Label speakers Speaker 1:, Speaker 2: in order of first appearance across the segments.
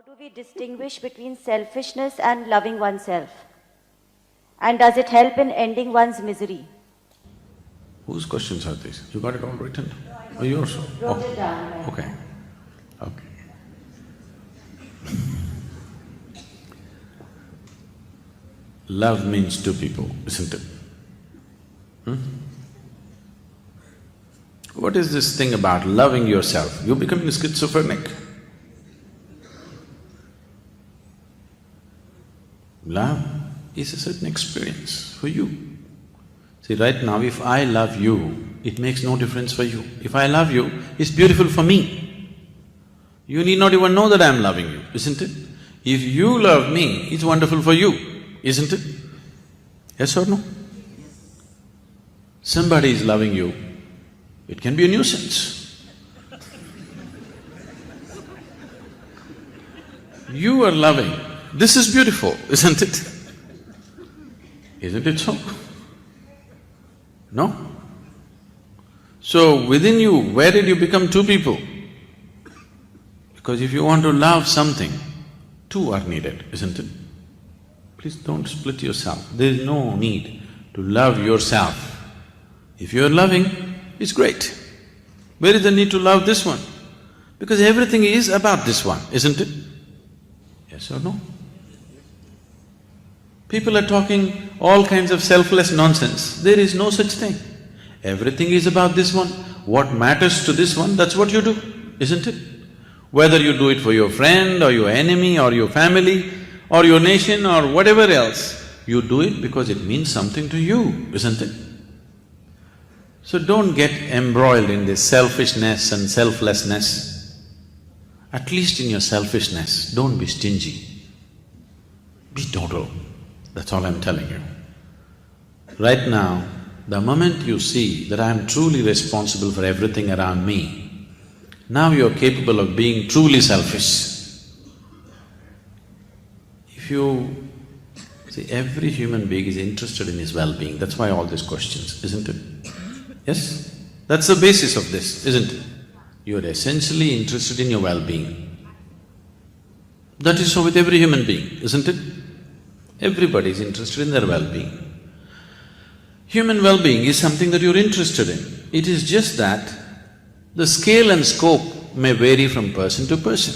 Speaker 1: do we distinguish between selfishness and loving oneself? And does it help in ending one's misery?
Speaker 2: Whose questions are these? You got it all written? Oh, yours?
Speaker 1: Wrote it down.
Speaker 2: Okay. Okay. Love means two people, isn't it? What is this thing about loving yourself? You're becoming schizophrenic. Love is a certain experience for you. See, right now, if I love you, it makes no difference for you. If I love you, it's beautiful for me. You need not even know that I'm loving you, isn't it? If you love me, it's wonderful for you, isn't it? Yes or no? Somebody is loving you, it can be a nuisance. You are loving, this is beautiful, isn't it? Isn't it so? No? So within you, where did you become two people? Because if you want to love something, two are needed, isn't it? Please don't split yourself. There is no need to love yourself. If you're loving, it's great. Where is the need to love this one? Because everything is about this one, isn't it? Yes or no? People are talking all kinds of selfless nonsense. There is no such thing. Everything is about this one. What matters to this one, that's what you do, isn't it? Whether you do it for your friend or your enemy or your family or your nation or whatever else, you do it because it means something to you, isn't it? So don't get embroiled in this selfishness and selflessness. At least in your selfishness, don't be stingy. Be total. That's all I'm telling you. Right now, the moment you see that I'm truly responsible for everything around me, now you're capable of being truly selfish. If you… see, every human being is interested in his well-being, that's why all these questions, isn't it? Yes? That's the basis of this, isn't it? You're essentially interested in your well-being. That is so with every human being, isn't it? Everybody is interested in their well-being. Human well-being is something that you're interested in. It is just that the scale and scope may vary from person to person.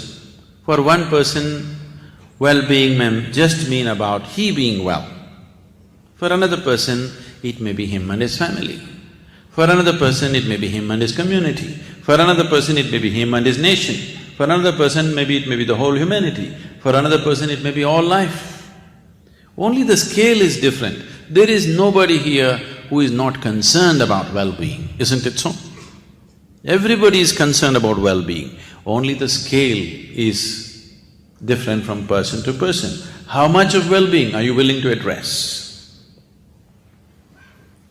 Speaker 2: For one person, well-being may just mean about he being well. For another person, it may be him and his family. For another person, it may be him and his community. For another person, it may be him and his nation. For another person, maybe it may be the whole humanity. For another person, it may be all life. Only the scale is different. There is nobody here who is not concerned about well-being, isn't it so? Everybody is concerned about well-being, only the scale is different from person to person. How much of well-being are you willing to address?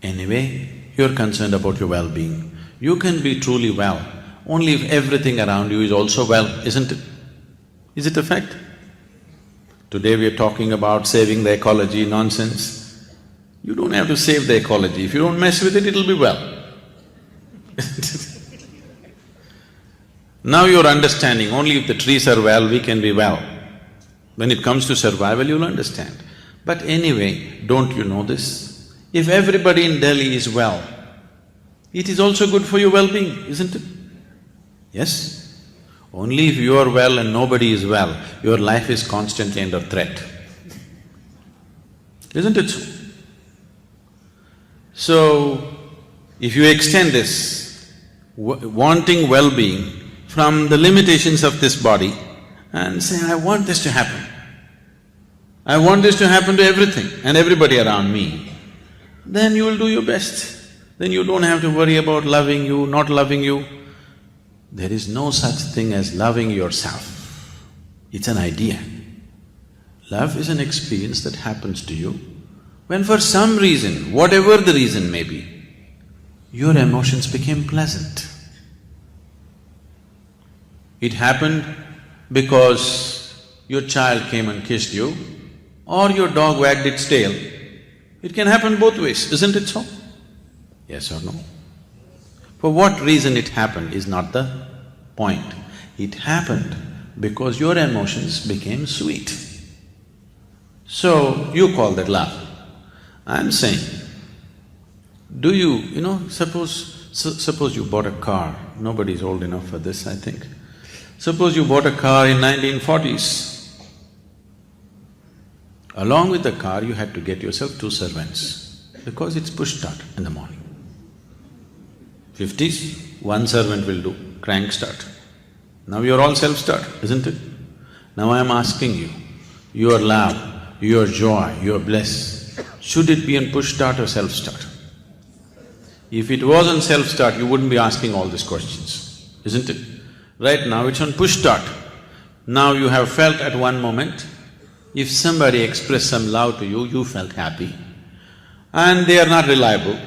Speaker 2: Anyway, you're concerned about your well-being. You can be truly well only if everything around you is also well, isn't it? Is it a fact? Today we are talking about saving the ecology nonsense. You don't have to save the ecology, if you don't mess with it, it'll be well. Now you're understanding, only if the trees are well, we can be well. When it comes to survival, you'll understand. But anyway, don't you know this? If everybody in Delhi is well, it is also good for your well-being, isn't it? Yes? Only if you are well and nobody is well, your life is constantly under threat. Isn't it so? So, if you extend this, wanting well-being from the limitations of this body and say, I want this to happen. I want this to happen to everything and everybody around me, then you will do your best. Then you don't have to worry about loving you, not loving you. There is no such thing as loving yourself. It's an idea. Love is an experience that happens to you when for some reason, whatever the reason may be, your emotions became pleasant. It happened because your child came and kissed you or your dog wagged its tail. It can happen both ways, isn't it so? Yes or no? For what reason it happened is not the point. It happened Because your emotions became sweet. So, you call that love. I'm saying, do you, suppose you bought a car, nobody's old enough for this, I think. Suppose you bought a car in 1940s. Along with the car, you had to get yourself 2 servants, because it's push start in the morning. 50s, 1 servant will do, crank start. Now you're all self-start, isn't it? Now I'm asking you, your love, your joy, your bliss, should it be in push start or self-start? If it was on self-start, you wouldn't be asking all these questions, isn't it? Right now it's on push start. Now you have felt at one moment, if somebody expressed some love to you, you felt happy, and they are not reliable.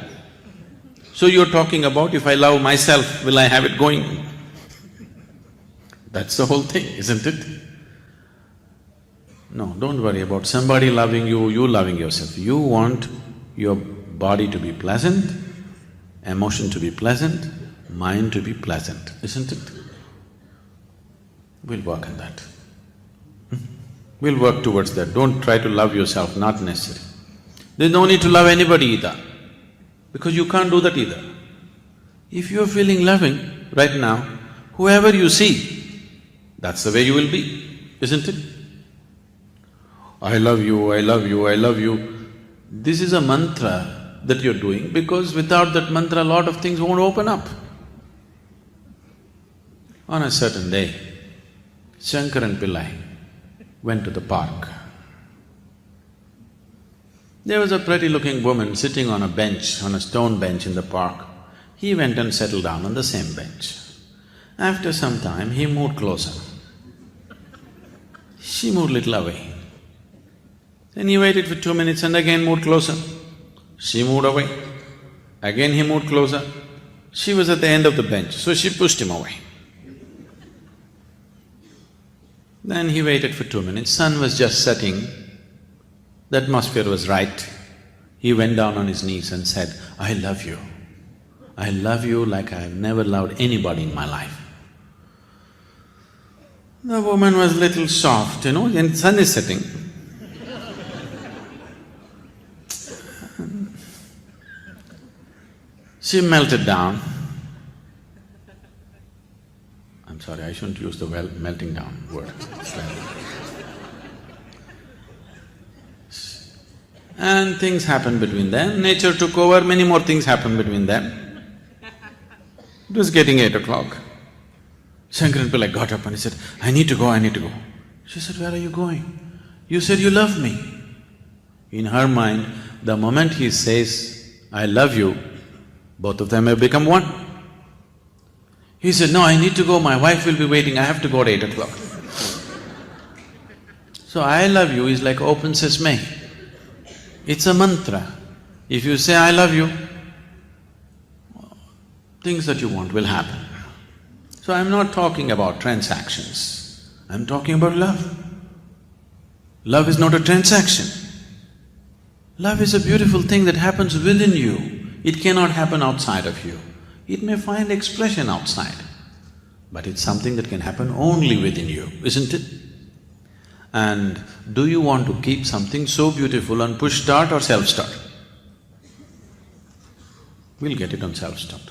Speaker 2: So you're talking about, if I love myself, will I have it going? That's the whole thing, isn't it? No, don't worry about somebody loving you, you loving yourself. You want your body to be pleasant, emotion to be pleasant, mind to be pleasant, isn't it? We'll work on that. We'll work towards that. Don't try to love yourself, not necessary. There's no need to love anybody either, because you can't do that either. If you're feeling loving right now, whoever you see, that's the way you will be, isn't it? I love you, I love you, I love you. This is a mantra that you're doing, because without that mantra, a lot of things won't open up. On a certain day, Shankaran Pillai went to the park. There was a pretty-looking woman sitting on a bench, on a stone bench in the park. He went and settled down on the same bench. After some time, he moved closer. She moved little away. Then he waited for 2 minutes and again moved closer. She moved away. Again he moved closer. She was at the end of the bench, so she pushed him away. Then he waited for 2 minutes, sun was just setting, the atmosphere was right. He went down on his knees and said, I love you. I love you like I've never loved anybody in my life. The woman was little soft, and sun is setting. She melted down. I'm sorry, I shouldn't use the melting down word. And things happened between them, nature took over, many more things happened between them. It was getting 8 o'clock. Shankaran Pillai got up and he said, I need to go, I need to go. She said, where are you going? You said you love me. In her mind, the moment he says, I love you, both of them have become one. He said, no, I need to go, my wife will be waiting, I have to go at 8 o'clock. So, I love you is like open sesame. It's a mantra. If you say, I love you, things that you want will happen. So I'm not talking about transactions, I'm talking about love. Love is not a transaction. Love is a beautiful thing that happens within you. It cannot happen outside of you. It may find expression outside, but it's something that can happen only within you, isn't it? And do you want to keep something so beautiful on push start or self-start? We'll get it on self-start.